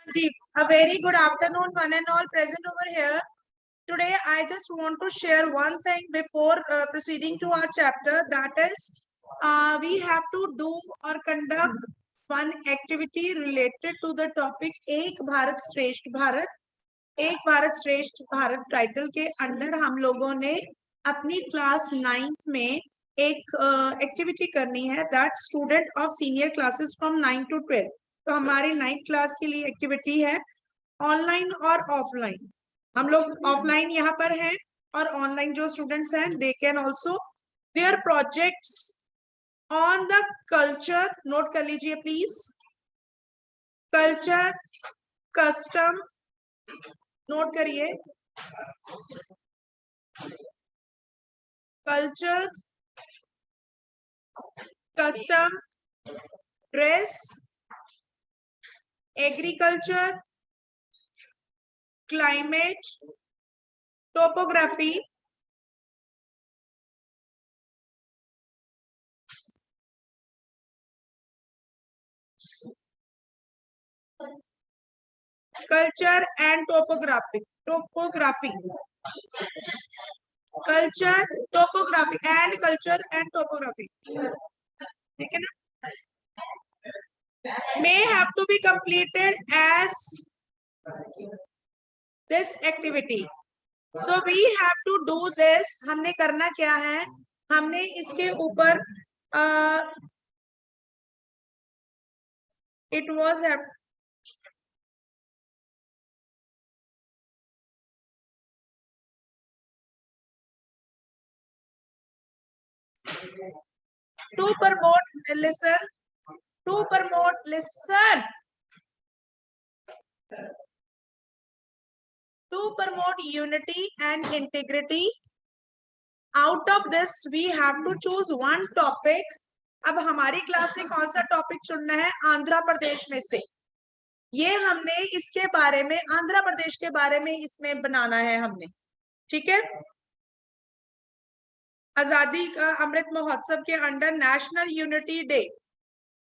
Ji, a very good afternoon, one and all present over here. Today, I just want to share one thing before proceeding to our chapter. That is, we have to do or conduct one activity related to the topic Ek Bharat Shresth Bharat. एक भारत श्रेष्ठ Bharat title के under हम लोगों ने अपनी class 9th में एक activity करनी है that student of senior classes from 9 to 12. तो हमारी 9th क्लास के लिए एक्टिविटी है ऑनलाइन और ऑफलाइन. हम लोग ऑफलाइन यहाँ पर हैं और ऑनलाइन जो स्टूडेंट्स हैं they can also their projects on the culture. Note कर लीजिए प्लीज. कल्चर, कस्टम, नोट करिए. Culture, custom, dress, agriculture, climate, topography, culture and topography, culture, topography and culture and topography. ठीक है ना? May have to be completed as this activity. So we have to do this. हमने करना क्या है? हमने इसके ऊपर it was to promote listen to promote unity and integrity. Out of this we have to choose one topic. अब हमारी class में कौन सा टॉपिक चुनना है? आंध्र प्रदेश में से. ये हमने इसके बारे में आंध्र प्रदेश के बारे में इसमें बनाना है हमने. ठीक है. आजादी का अमृत महोत्सव के अंडर नेशनल यूनिटी डे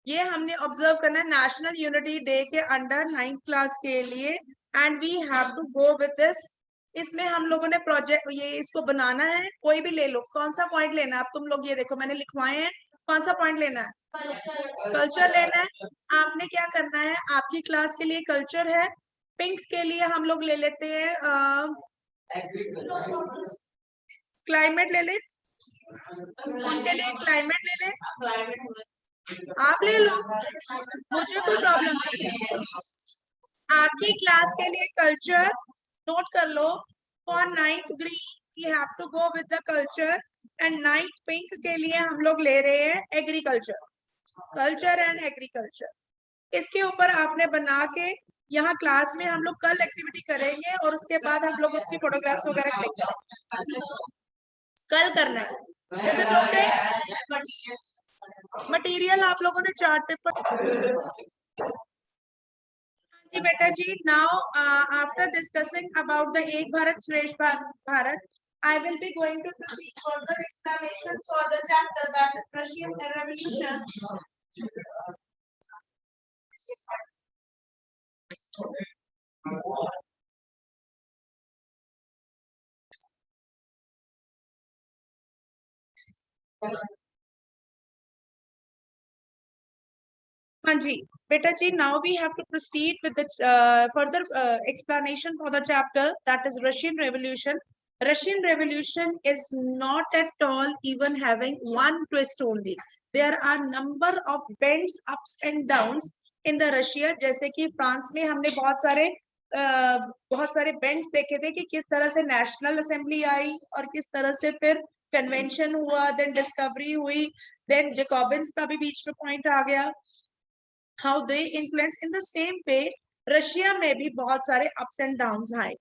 ये हमने ऑब्जर्व करना है. नेशनल यूनिटी डे के अंडर 9th क्लास के लिए and we have to go with this. इसमें हम लोगों ने प्रोजेक्ट ये इसको बनाना है. कोई भी ले लो. कौन सा पॉइंट लेना है? अब तुम लोग ये देखो मैंने लिखवाए हैं. कौन सा पॉइंट लेना है? कल्चर लेना है. आपने क्या करना है? आपकी क्लास के लिए कल्चर है. पिंक के लिए हम लोग ले लेते हैं क्लाइमेट ले ले. उनके लिए क्लाइमेट ले ले. आप ले लो, मुझे कोई प्रॉब्लम नहीं. आपकी क्लास के लिए कल्चर नोट कर लो. For 9th green we have to go with the culture and 9th pink के लिए हम लोग ले रहे हैं एग्रीकल्चर. Culture and agriculture. इसके ऊपर आपने बना के यहाँ क्लास में हम लोग कल एक्टिविटी करेंगे और उसके बाद हम लोग उसकी फोटोग्राफ्स वगैरह क्लिक कल करना है. मटेरियल आप लोगों ने चार्ट पेपर. जी बेटा जी. Now after discussing about the Ek Bharat श्रेष्ठ Bharat I will be going to proceed further explanation for the chapter that is Russian Revolution. हाँ जी बेटा जी. Now we have to proceed with the further explanation for the chapter that is Russian Revolution. Russian Revolution is not at all even having one twist only. There are number of bends, ups and downs in the Russia. जैसे कि France में हमने बहुत सारे bends देखे थे कि किस तरह से नेशनल असेंबली आई और किस तरह से फिर कन्वेंशन हुआ, देन डिस्कवरी हुई, देन जैकोबिन्स का भी बीच में पॉइंट आ गया. How they influence in the same way Russia में भी बहुत सारे ups and downs आए.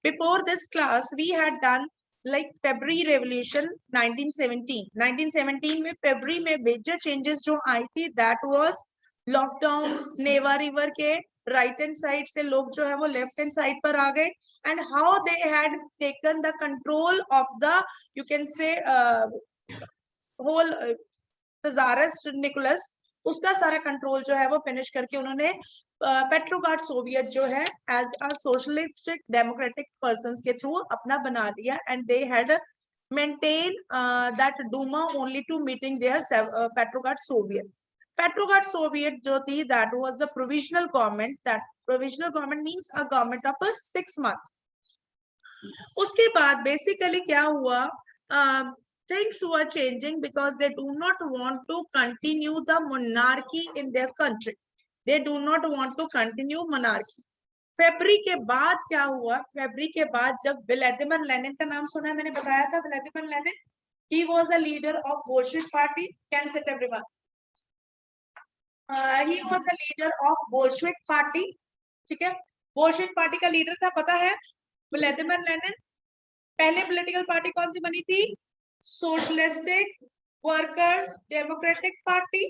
Before this class we had done like February Revolution 1917. 1917 में February में major changes जो आई थी that was lockdown. Neva river के right hand side से लोग जो है वो left hand side पर आ गए and how they had taken the control of the you can say whole Tsarist Nicholas उसका सारा कंट्रोल जो है वो फिनिश करके उन्होंने पेट्रोग्राड सोवियत जो है as a socialistic democratic persons के थ्रू अपना बना दिया and they had maintain that Duma only to meeting their Petrograd Soviet. Petrograd Soviet जो थी that was the provisional government. That provisional government means a government of a 6 month. उसके बाद basically क्या हुआ? Things were changing because they do not want to continue the monarchy in their country. They do not want to continue monarchy. February के बाद क्या हुआ? February के बाद जब व्लादिमीर लेनिन का नाम सुना है, मैंने बताया था Vladimir Lenin, he was a leader of Bolshevik party. Can sit everyone. He was a leader of Bolshevik party. ठीक है, Bolshevik पार्टी का लीडर था, पता है व्लादिमीर लेनिन. पहले पॉलिटिकल पार्टी कौन सी बनी थी? Socialistic workers democratic party.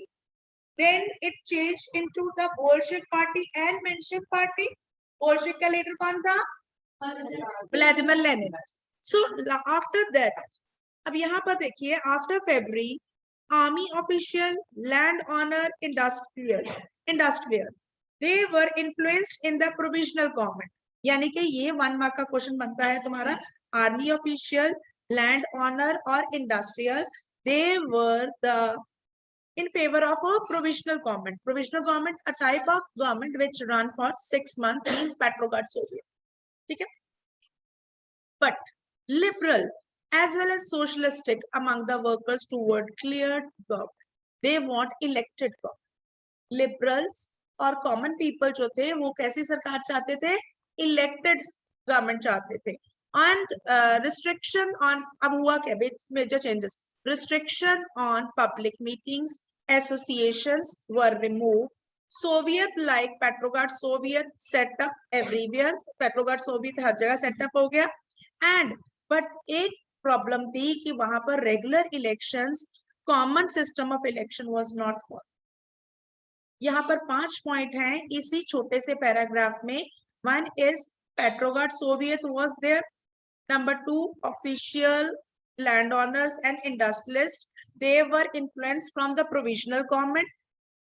Then it changed into the Bolshevik party and Menshevik party. Bolshevik का लीडर कौन था? Vladimir Lenin. So after that, अब यहाँ पर देखिए, after February army official, land owner, industrial they were influenced in the provisional government. यानी कि ये 1 मार्क का क्वेश्चन बनता है तुम्हारा. आर्मी ऑफिशियल, लैंड ऑनर और industrial, they were the in favor of a provisional government. Provisional government, a type of government which run for 6 months, means Petrograd Soviet. ठीक है? But liberal as well as socialistic among the workers toward clear government. They want elected government. Liberals और common people जो थे वो कैसी सरकार चाहते थे? Elected government चाहते थे. And restriction on, अब हुआ क्या? Major changes. Restriction on public meetings, associations were removed. Soviet-like Petrograd Soviet set up everywhere. Petrograd Soviet हर जगह set up हो गया. And but एक problem थी कि वहां पर regular elections, common system of election was not followed. यहाँ पर 5 पॉइंट हैं इसी छोटे से पैराग्राफ में. 1 is Petrograd Soviet was there. Number 2, official landowners and industrialists, they were influenced from the provisional government.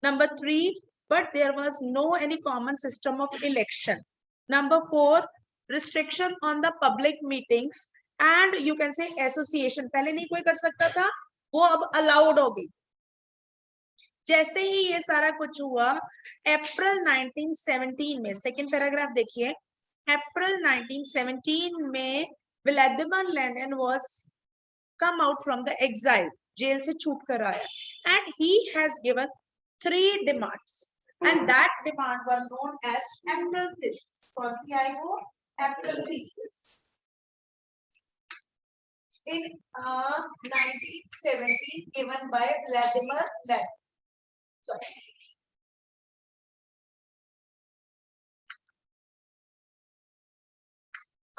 Number 3, but there was no any common system of election. Number 4, restriction on the public meetings and you can say association. पहले नहीं कोई कर सकता था, वो अब allowed हो गई. जैसे ही ये सारा कुछ हुआ, अप्रैल 1917 में, सेकेंड पैराग्राफ देखिए, अप्रैल 1917 में Vladimir Lenin was come out from the exile, jail से छूट कर आया, and he has given 3 demands, and that demand were known as April thesis. कौन सी आई वो? April thesis. In 1917 given by Vladimir Lenin. Sorry.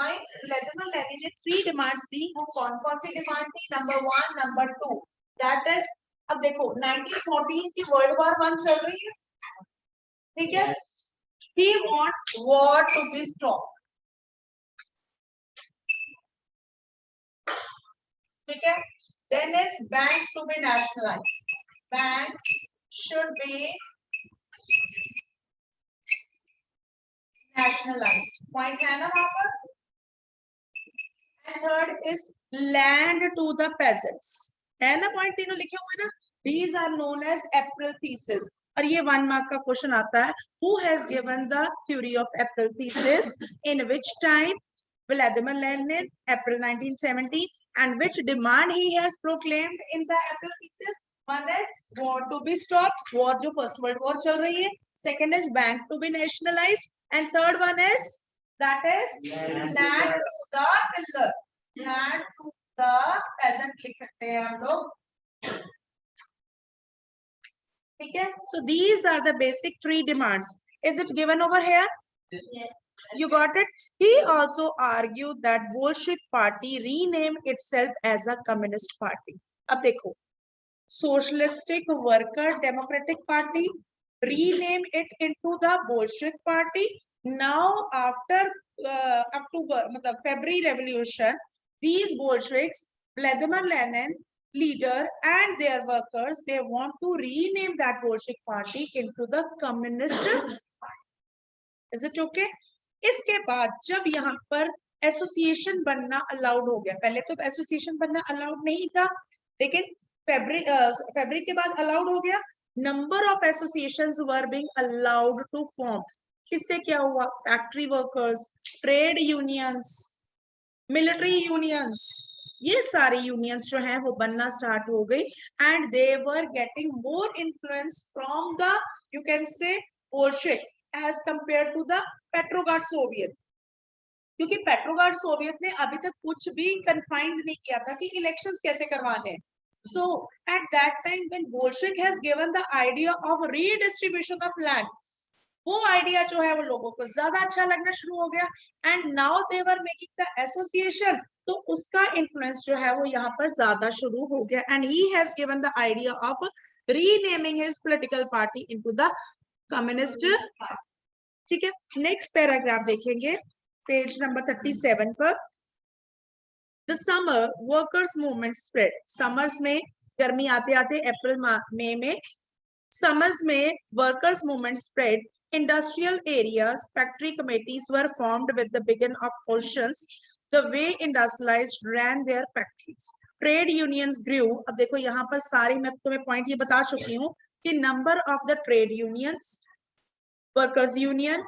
Vladimir Lenin ने 3 demands दी. वो कौन सी demand थी? नंबर 1, नंबर 2, दैट इज, अब देखो 1914 की वर्ल्ड वॉर 1 चल रही है, ठीक है. He want war to be stopped, ठीक है. Then is banks to be nationalized. Banks should be nationalized. Point है ना वहां पर. And third is land to the peasants. है ना पॉइंट, तीनों लिखे हुए ना. These are known as April thesis. और ये 1 मार्क का क्वेश्चन आता है. Who has given the theory of April thesis? In which time? Vladimir Lenin, April 1917. And which demand he has proclaimed in the April thesis? One is war to be stopped. War जो First World War चल रही है. Second is bank to be nationalized. And third one is, that is land to the pillar. Land to the peasant लिख सकते हैं हम लोग. ठीक है. So these are the basic 3 demands. Is it given over here? Yes. You got it. He also argued that Bolshevik party renamed itself as a communist party. अब देखो, socialistic worker democratic party rename it into the Bolshevik party. Now after October, मतलब February revolution, these Bolsheviks, Vladimir Lenin leader and their workers, they want to rename that Bolshevik party into the Communist Party. Is it okay? इसके बाद जब यहाँ पर association बनना allowed हो गया, पहले तो एसोसिएशन बनना अलाउड नहीं था, लेकिन फैब्रिक के बाद अलाउड हो गया. Number of associations were being allowed to form. किससे क्या हुआ? Factory workers, trade unions, military unions, ये सारी यूनियंस जो है वो बनना स्टार्ट हो गई. And they were getting more influence from the, you can say, Bolshevik as compare to the Petrograd Soviet. क्योंकि पेट्रोग्राड सोवियत ने अभी तक कुछ भी कन्फाइंड नहीं किया था कि इलेक्शंस कैसे करवाने हैं. So at that time when Bolshevik has given the idea of redistribution of land, वो आइडिया जो है वो लोगों को ज्यादा अच्छा लगना शुरू हो गया. And now they were making the association, तो उसका इन्फ्लुएंस जो है वो यहाँ पर ज्यादा शुरू हो गया. And he has given the idea of renaming his political party into the communist. ठीक है, नेक्स्ट पैराग्राफ देखेंगे पेज नंबर 37 पर. The summer workers movement spread. Summers में, गर्मी आते आते अप्रैल मई में, समर्स में workers movement spread. Industrial areas, factory committees were formed with the beginning of oceans. The way industrialized ran their factories. Trade unions grew. अब देखो यहाँ पर सारी मैं तुम्हें पॉइंट ये बता चुकी हूँ कि number of the trade unions, workers union,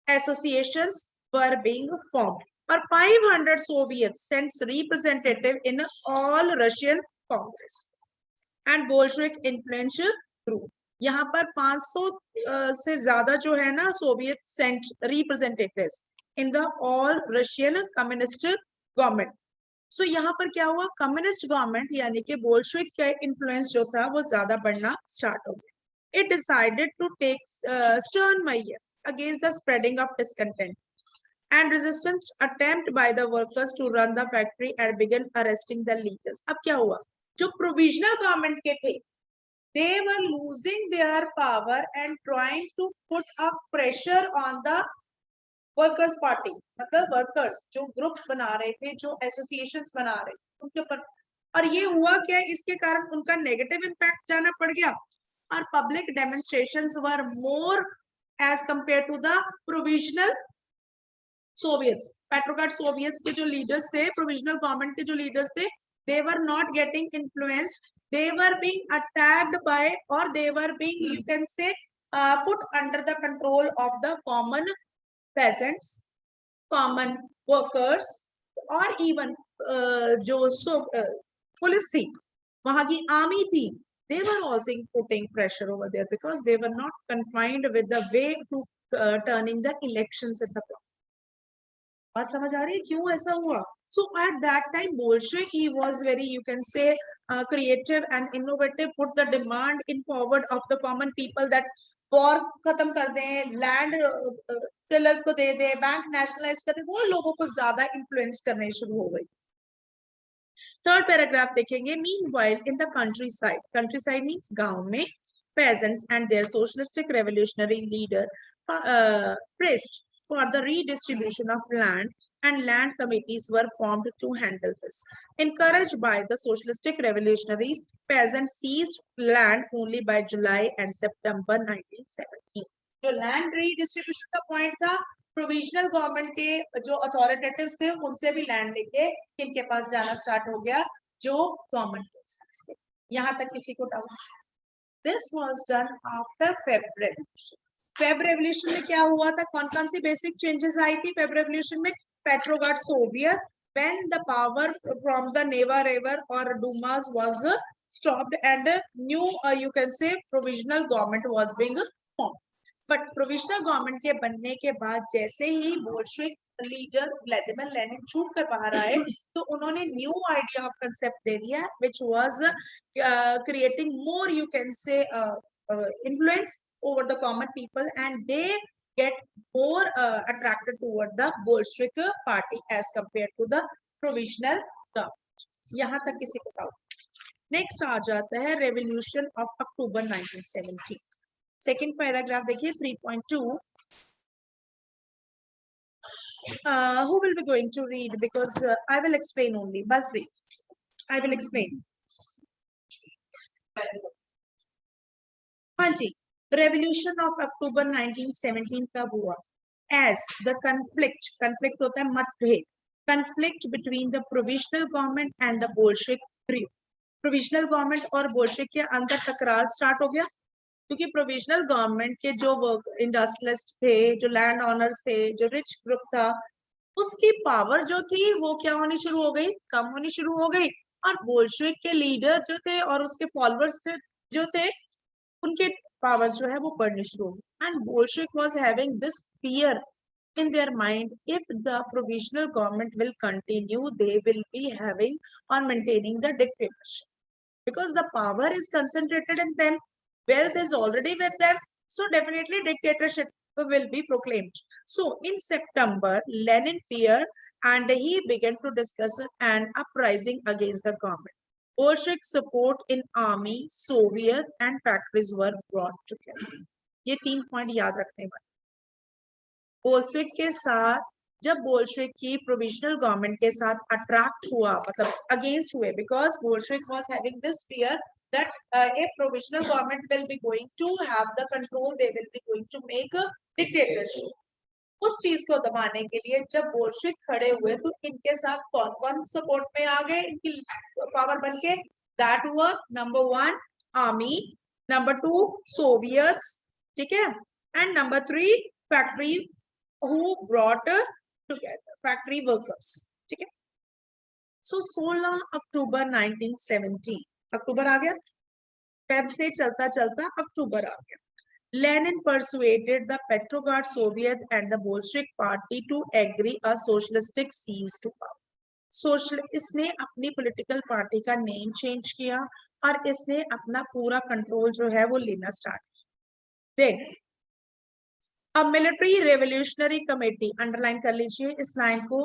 associations were being formed. और 500 Soviets sent representative in all Russian Congress. And Bolshevik influence grew. यहाँ पर 500 से ज्यादा जो है ना Soviet sent representatives in the all Russian communist government. So यहाँ पर क्या हुआ? कम्युनिस्ट गवर्नमेंट यानी कि बोल्शेविक का इन्फ्लुएंस जो था वो ज्यादा बढ़ना स्टार्ट हो गया. It decided to take stern measures against the spreading of discontent and resistance attempt by the workers to run the factory and began arresting the leaders. अब क्या हुआ? जो प्रोविजनल गवर्नमेंट के थे, they were losing their power and trying to put up pressure on the workers party. मतलब workers जो groups बना रहे थे, जो एसोसिएशंस बना रहे थे उनके ऊपर. और ये हुआ क्या? इसके कारण उनका नेगेटिव इंपैक्ट जाना पड़ गया. और public demonstrations were more as compare to the provisional soviets. Petrograd soviets के जो लीडर्स थे, प्रोविजनल गवर्नमेंट के जो लीडर्स थे, they were not getting influenced. They were being attacked by, or they were being, you can say, put under the control of the common peasants, common workers, or even जो police थी, वहां की army थी, they were also putting pressure over there because they were not confined with the way to turning the elections in the bloc. बात समझ आ रही है क्यों ऐसा हुआ? So at that time Bolshevik, he was very, you can say, creative and innovative, put the demand in forward of the common people that war खत्म कर दें, land tillers को दे दे, बैंक nationalize कर दे. वो लोगों को ज्यादा influence करने शुरू हो गई. थर्ड पैराग्राफ देखेंगे. Meanwhile in the countryside, countryside means गांव में, peasants and their socialistic revolutionary leader pressed for the redistribution of land, and land committees were formed to handle this. Encouraged by the socialistic revolutionaries, peasants seized land only by July and September 1917. जो land redistribution का point था, provisional government के जो अथॉरिटेटिव्स थे उनसे भी land लेके इनके पास जाना स्टार्ट हो गया, जो गवर्नमेंट पर्सन्स थे. यहाँ तक किसी को doubt? This was done after Feb revolution. Feb revolution में क्या हुआ था? कौन कौन सी बेसिक चेंजेस आई थी फेब रेवोल्यूशन में? Petrograd Soviet, when the power from the Neva River or Dumas was stopped and new, you can say, provisional government was being formed. But provisional government के बनने के बाद जैसे ही बोल्शेविक लीडर व्लादिमीर लेनिन छूट कर बाहर आए, तो उन्होंने न्यू आइडिया ऑफ कंसेप्ट दे दिया, which was creating more, you can say, influence over the common people, and they get more attracted toward the Bolshevik party as compared to the provisional government. यहाँ तक किसी को doubt? Next आ जाता है revolution of October 1917. Second paragraph देखिए 3.2. Who will be going to read? Because I will explain only. Balpreet, I will explain. हाँ जी, revolution of October 1917 कब हुआ? एज द conflict होता है मतभेद, conflict between the provisional government and the Bolshevik grew. Provisional government और Bolshevik के अंदर टकरार start हो गया, क्योंकि प्रोविजनल गवर्नमेंट के जो इंडस्ट्रियलिस्ट थे, जो लैंड ऑनर्स थे, जो रिच ग्रुप था, उसकी पावर जो थी वो क्या होनी शुरू हो गई, कम होनी शुरू हो गई। और बोल्शेविक के लीडर जो थे और उसके फॉलोअर्स जो थे, उनके पावर्स जो है वो बढ़नी शुरू हो गई। And Bolshevik was having this fear in their mind, if the provisional government will continue, they will be having or maintaining the dictatorship, because the power is concentrated in them, wealth is already with them, so definitely dictatorship will be proclaimed. So in September, Lenin feared and he began to discuss an uprising against the government. Bolshevik support in army, Soviet and factories were brought together. ये 3 point याद रखने वाले। Bolshevik के साथ, जब Bolshevik की provisional government के साथ अट्रैक्ट हुआ, मतलब अगेंस्ट हुए, because Bolshevik was having this fear that if provisional government will be going to have the control, they will be going to make a dictatorship. उस चीज को दबाने के लिए जब बोल्शेविक खड़े हुए तो इनके साथ कौन कौन सपोर्ट में आ गए, इनकी पावर बन के? दैट हुआ नंबर 1 आर्मी, नंबर 2 सोवियट्स, ठीक है, and number 3 factory who brought together factory workers, ठीक है। So 16 अक्टूबर 1917, अक्टूबर आ गया, फेब से चलता चलता अक्टूबर आ गया। Lenin persuaded the Petrograd Soviet and the Bolshevik Party to agree a socialistic seize to power. इसने अपनी पॉलिटिकल पार्टी का नेम चेंज किया और इसने अपना पूरा कंट्रोल जो है वो लेना स्टार्ट किया। देख, अब मिलिट्री रेवोल्यूशनरी कमेटी, अंडरलाइन कर लीजिए इस लाइन को,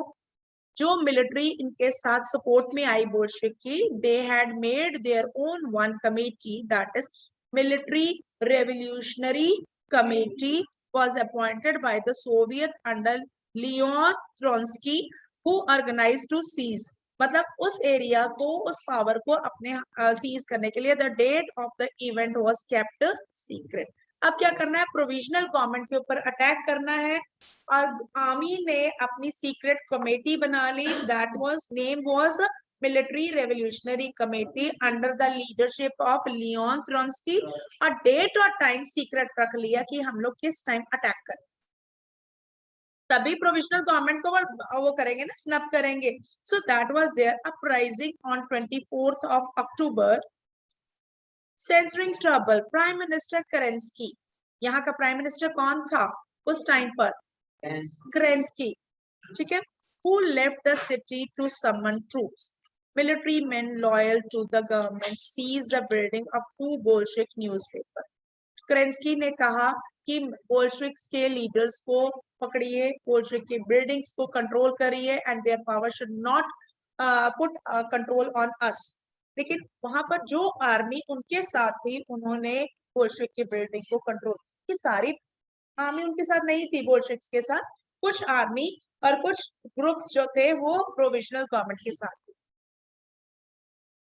जो मिलिट्री इनके साथ सपोर्ट में आई बोल्शेविक की, they had made their own one committee, that is military revolutionary committee was appointed by the Soviet under Leon Trotsky, who organised to seize, मतलब उस एरिया को, उस पावर को अपने सीज करने के लिए। The date of the event was kept secret. अब क्या करना है, प्रोविजनल गवर्नमेंट के ऊपर अटैक करना है, और आर्मी ने अपनी सीक्रेट कमेटी बना ली, that was name was military revolutionary committee under the leadership of Leon Trotsky, और डेट और टाइम सीक्रेट रख लिया कि हम लोग किस टाइम अटैक करें, तभी प्रोविजनल गवर्नमेंट को वो करेंगे ना, स्नप करेंगे। So that was their uprising on 24th of October, sensing trouble. Prime minister Kerensky, यहाँ का प्राइम मिनिस्टर कौन था उस टाइम पर? केरेंस्की, ठीक है। Who left the city to summon troops? Military men loyal to the government seized the building of 2 Bolshevik newspapers. केरेंस्की ने कहा कि बोल्शेविक्स के लीडर्स को पकड़िए, बोल्शेविक की बिल्डिंग्स को कंट्रोल करिए, and their power should not put control on us. लेकिन वहां पर जो आर्मी उनके साथ थी, उन्होंने बोल्शेविक की बिल्डिंग को कंट्रोल, की सारी आर्मी उनके साथ नहीं थी बोल्शेविक्स के साथ, कुछ आर्मी और कुछ ग्रुप्स जो थे वो प्रोविजनल गवर्नमेंट के साथ थे।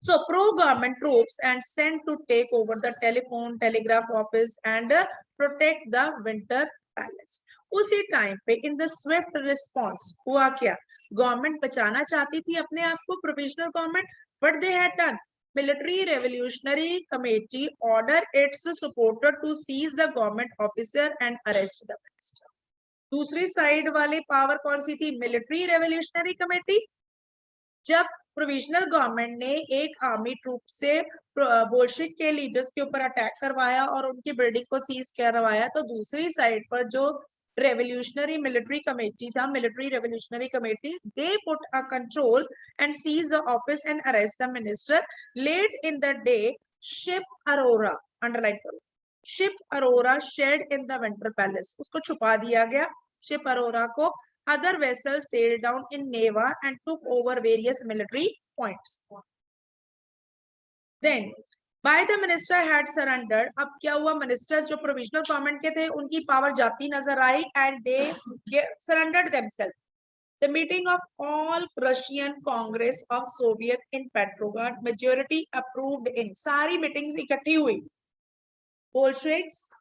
So pro-government troops and sent to take over the telephone, telegraph office and protect the Winter Palace. उसी टाइम पे in the swift response हुआ क्या, गवर्नमेंट बचाना चाहती थी अपने आप को, provisional government, but they had done. Military Revolutionary Committee ordered its supporter to seize the government officer and arrest the minister. दूसरी साइड वाली पावर कौन सी थी? Military revolutionary committee. जब प्रोविजनल गवर्नमेंट ने एक आर्मी ट्रूप से बोल्शेविक के leaders के ऊपर अटैक करवाया और उनकी बिल्डिंग को सीज करवाया, तो दूसरी साइड पर जो रेवोल्यूशनरी मिलिट्री कमेटी था, military revolutionary committee, they put a control and seize the office and arrest the minister. Late in the day ship Aurora, underline करो, ship Aurora shelled in the Winter Palace, उसको छुपा दिया गया ship Arora को। Other vessels sailed down in Neva and took over various military points. Then, by the minister had surrendered. अब क्या हुआ, ministers जो प्रोविजनल गवर्नमेंट के थे उनकी पावर जाती नजर आई, and they surrendered themselves. The meeting of all Russian Congress of Soviet in Petrograd, majority approved in. सारी meetings इकट्ठी हुई. Bolsheviks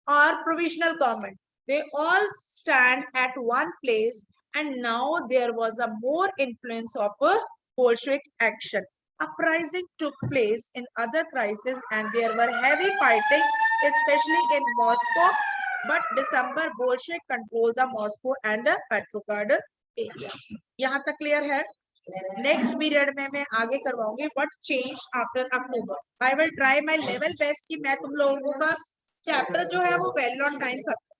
or provisional government, they all stand at one place, and now there was a more influence of a Bolshevik action. Uprising took place in other crises and there were heavy fighting, especially in Moscow. But December, Bolshevik controlled the Moscow and Petrograd areas. यहाँ तक clear है? Next period में मैं आगे करवाऊंगी what changed after October. I will try my level best कि मैं तुम लोगों का चैप्टर जो है वो वेल ऑन टाइम खत्म